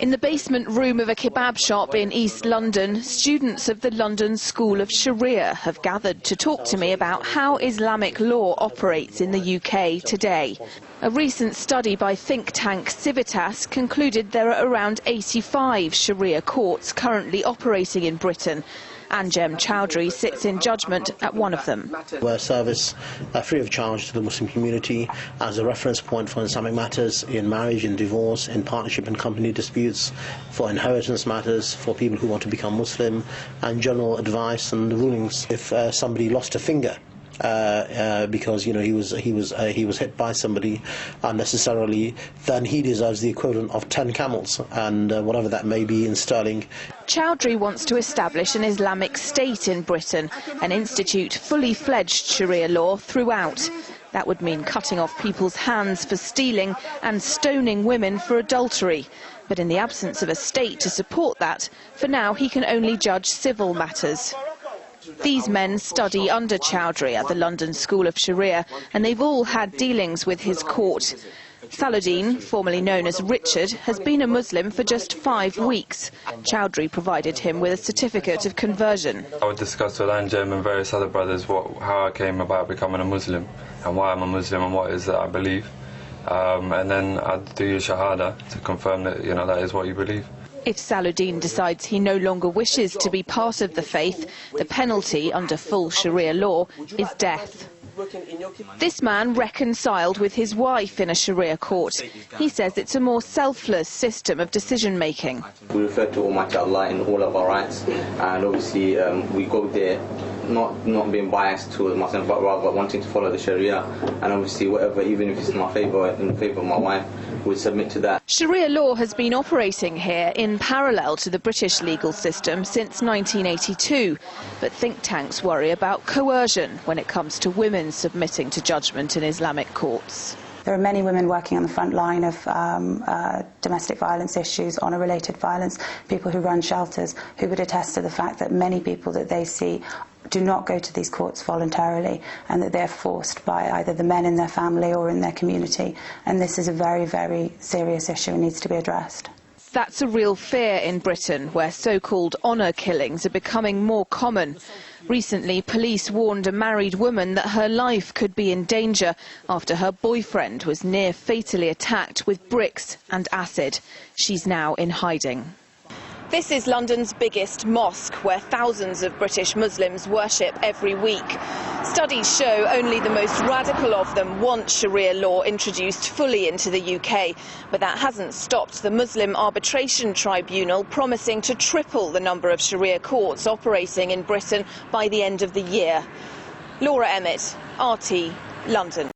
In the basement room of a kebab shop in East London, students of the London School of Sharia have gathered to talk to me about how Islamic law operates in the UK today. A recent study by think tank Civitas concluded there are around 85 Sharia courts currently operating in Britain. Anjem Chowdhury sits in judgment at one of them. We're a service free of charge to the Muslim community as a reference point for Islamic matters in marriage, in divorce, in partnership and company disputes, for inheritance matters, for people who want to become Muslim, and general advice and rulings. If somebody lost a finger because he was hit by somebody unnecessarily, then he deserves the equivalent of 10 camels, and whatever that may be in sterling. Chowdhury wants to establish an Islamic state in Britain and institute fully fledged Sharia law throughout. That would mean cutting off people's hands for stealing and stoning women for adultery. But in the absence of a state to support that, for now he can only judge civil matters. These men study under Chowdhury at the London School of Sharia, and they've all had dealings with his court. Saluddin, formerly known as Richard, has been a Muslim for just 5 weeks. Chowdhury provided him with a certificate of conversion. I would discuss with Anjem and various other brothers how I came about becoming a Muslim and why I'm a Muslim and what it is that I believe. And then I'd do your Shahada to confirm that that is what you believe. If Saluddin decides he no longer wishes to be part of the faith, the penalty under full Sharia law is death. This man reconciled with his wife in a Sharia court. He says it's a more selfless system of decision-making. We refer to Almighty Allah in all of our rights, and obviously we go there not being biased towards Muslims, but rather wanting to follow the Sharia, and obviously whatever, even if it's in my favour, in favour of my wife, we submit to that. Sharia law has been operating here in parallel to the British legal system since 1982, but think tanks worry about coercion when it comes to women submitting to judgment in Islamic courts. There are many women working on the front line of domestic violence issues, honour-related violence, people who run shelters, who would attest to the fact that many people that they see do not go to these courts voluntarily, and that they're forced by either the men in their family or in their community. And this is a very, very serious issue and needs to be addressed. That's a real fear in Britain, where so-called honour killings are becoming more common. Recently, police warned a married woman that her life could be in danger after her boyfriend was near fatally attacked with bricks and acid. She's now in hiding. This is London's biggest mosque, where thousands of British Muslims worship every week. Studies show only the most radical of them want Sharia law introduced fully into the UK, but that hasn't stopped the Muslim Arbitration Tribunal promising to triple the number of Sharia courts operating in Britain by the end of the year. Laura Emmett, RT, London.